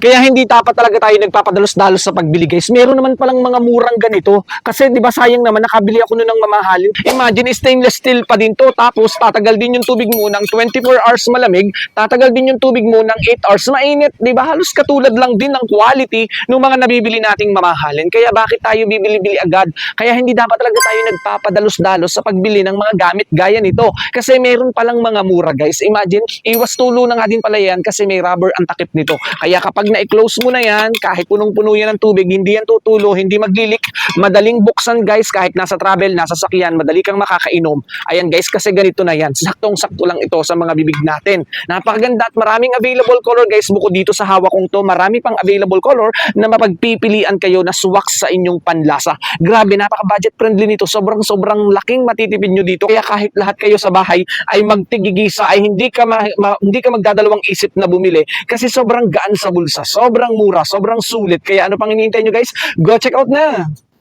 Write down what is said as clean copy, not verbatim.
Kaya hindi dapat talaga tayo nagpapadalos-dalos sa pagbili, guys. Meron naman palang mga murang ganito. Kasi 'di ba sayang naman nakabili ako noon ng mamahalin. Imagine stainless steel pa din 'to, tapos tatagal din yung tubig mo ng 24 hours malamig, tatagal din yung tubig mo ng 8 hours mainit, 'di ba? Halos katulad lang din ng quality ng mga nabibili nating mamahalin. Kaya bakit tayo bibili-bili agad? Kaya hindi dapat talaga tayo nagpapadalos-dalos sa pagbili ng mga gamit gaya nito. Kasi meron palang mga mura, guys. Imagine, iwas tulo na nga din pala yan kasi may rubber ang takip nito. Kaya kapag na-close mo na yan, kahit punong-puno yan ng tubig, hindi yan tutulo, hindi mag-leak, madaling buksan, guys, kahit nasa travel, nasa sakyan, madali kang makakainom. Ayan, guys, kasi ganito na yan. Saktong-sakto lang ito sa mga bibig natin. Napakaganda at maraming available color, guys. Bukod dito sa hawak kong to, marami pang available color na mapagpipilian kayo na swak sa inyong panlasa. Grabe, napaka-budget friendly nito. Sobrang laking matitipid nyo dito. Kaya kahit lahat kayo sa bahay ay magtigigisa, ay hindi ka magdadalawang isip na bumili kasi sobrang gaan sa bulsa, sobrang mura, sobrang sulit. Kaya ano pang hinihintay nyo, guys? Go check out na!